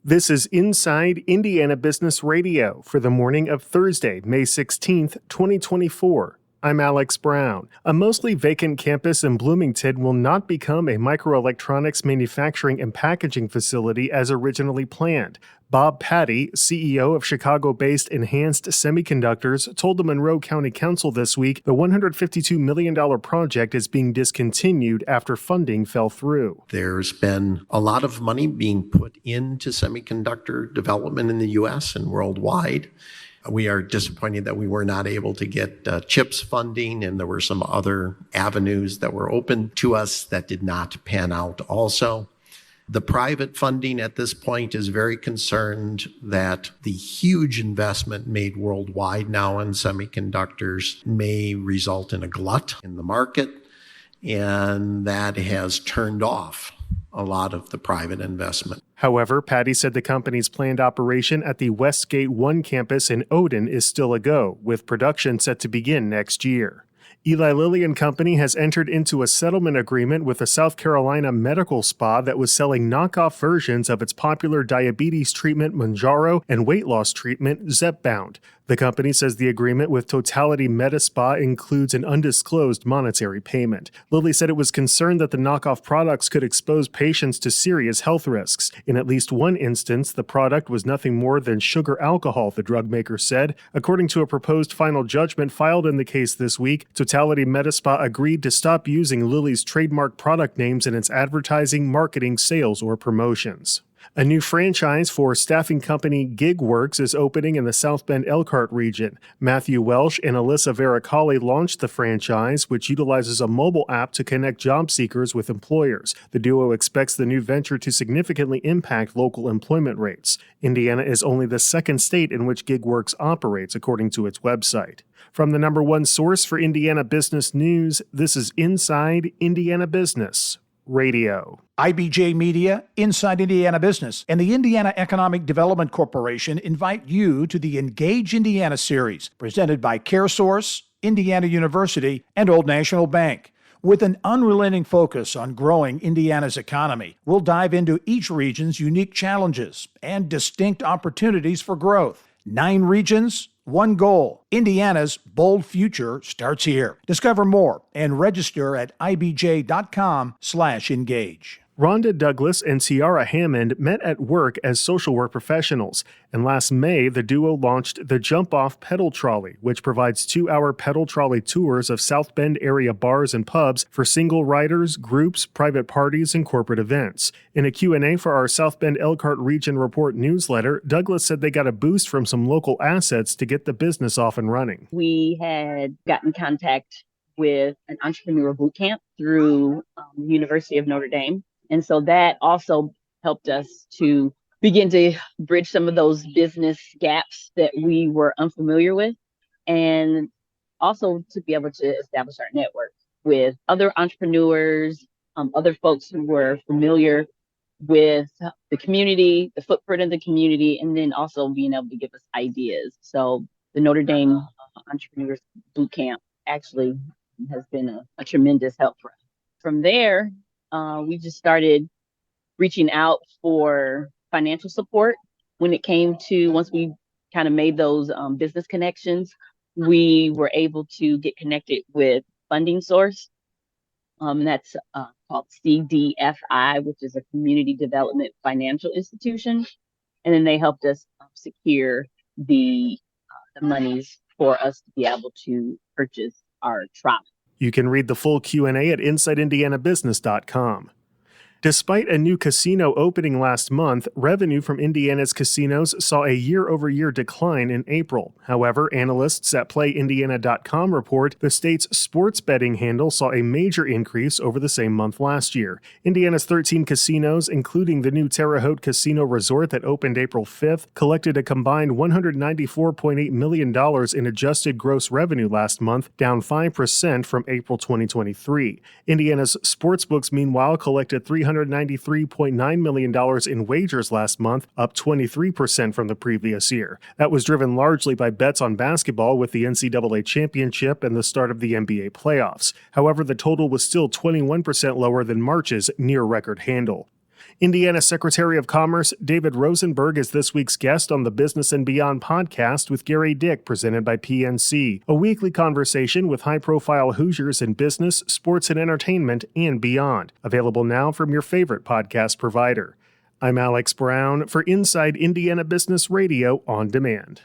This is Inside Indiana Business Radio for the morning of Thursday, May 16th, 2024. I'm Alex Brown. A mostly vacant campus in Bloomington will not become a microelectronics manufacturing and packaging facility as originally planned. Bob Patty, CEO of Chicago-based Enhanced Semiconductors, told the Monroe County Council this week the $152 million project is being discontinued after funding fell through. There's been a lot of money being put into semiconductor development in the U.S. and worldwide. We are disappointed that we were not able to get CHIPS funding, and there were some other avenues that were open to us that did not pan out also. The private funding at this point is very concerned that the huge investment made worldwide now in semiconductors may result in a glut in the market, and that has turned off a lot of the private investment. However, Patty said the company's planned operation at the Westgate 1 campus in Odin is still a go, with production set to begin next year. Eli Lilly and Company has entered into a settlement agreement with a South Carolina medical spa that was selling knockoff versions of its popular diabetes treatment Mounjaro and weight loss treatment Zepbound. The company says the agreement with Totality Medispa includes an undisclosed monetary payment. Lilly said it was concerned that the knockoff products could expose patients to serious health risks. In at least one instance, the product was nothing more than sugar alcohol, the drug maker said. According to a proposed final judgment filed in the case this week, Totality Medispa agreed to stop using Lilly's trademark product names in its advertising, marketing, sales, or promotions. A new franchise for staffing company GigWorks is opening in the South Bend Elkhart region. Matthew Welsh and Alyssa Veracali launched the franchise, which utilizes a mobile app to connect job seekers with employers. The duo expects the new venture to significantly impact local employment rates. Indiana is only the second state in which GigWorks operates, according to its website. From the number one source for Indiana business news, this is Inside Indiana Business Radio. IBJ Media, Inside Indiana Business, and the Indiana Economic Development Corporation invite you to the Engage Indiana series, presented by CareSource, Indiana University, and Old National Bank. With an unrelenting focus on growing Indiana's economy, we'll dive into each region's unique challenges and distinct opportunities for growth. 9 regions, one goal. Indiana's bold future starts here. Discover more and register at ibj.com/engage. Rhonda Douglas and Ciara Hammond met at work as social work professionals, and last May, the duo launched the Jump Off Pedal Trolley, which provides 2-hour pedal trolley tours of South Bend area bars and pubs for single riders, groups, private parties, and corporate events. In a Q&A for our South Bend Elkhart Region Report newsletter, Douglas said they got a boost from some local assets to get the business off and running. We had gotten contact with an entrepreneur boot camp through the University of Notre Dame. And so that also helped us to begin to bridge some of those business gaps that we were unfamiliar with, and also to be able to establish our network with other entrepreneurs, other folks who were familiar with the community, the footprint of the community, and then also being able to give us ideas. So the Notre Dame Entrepreneurs Boot Camp actually has been a tremendous help for us. From there, we just started reaching out for financial support. When it came to, once we kind of made those business connections, we were able to get connected with funding source. That's called CDFI, which is a community development financial institution. And then they helped us secure the monies for us to be able to purchase our trolley. You can read the full Q&A at InsideIndianaBusiness.com. Despite a new casino opening last month, revenue from Indiana's casinos saw a year-over-year decline in April. However, analysts at PlayIndiana.com report the state's sports betting handle saw a major increase over the same month last year. Indiana's 13 casinos, including the new Terre Haute Casino Resort that opened April 5th, collected a combined $194.8 million in adjusted gross revenue last month, down 5% from April 2023. Indiana's sportsbooks, meanwhile, collected $393.9 million in wagers last month, up 23% from the previous year. That was driven largely by bets on basketball with the NCAA championship and the start of the NBA playoffs. However, the total was still 21% lower than March's near-record handle. Indiana Secretary of Commerce David Rosenberg is this week's guest on the Business and Beyond podcast with Gary Dick, presented by PNC, a weekly conversation with high-profile Hoosiers in business, sports and entertainment, and beyond. Available now from your favorite podcast provider. I'm Alex Brown for Inside Indiana Business Radio On Demand.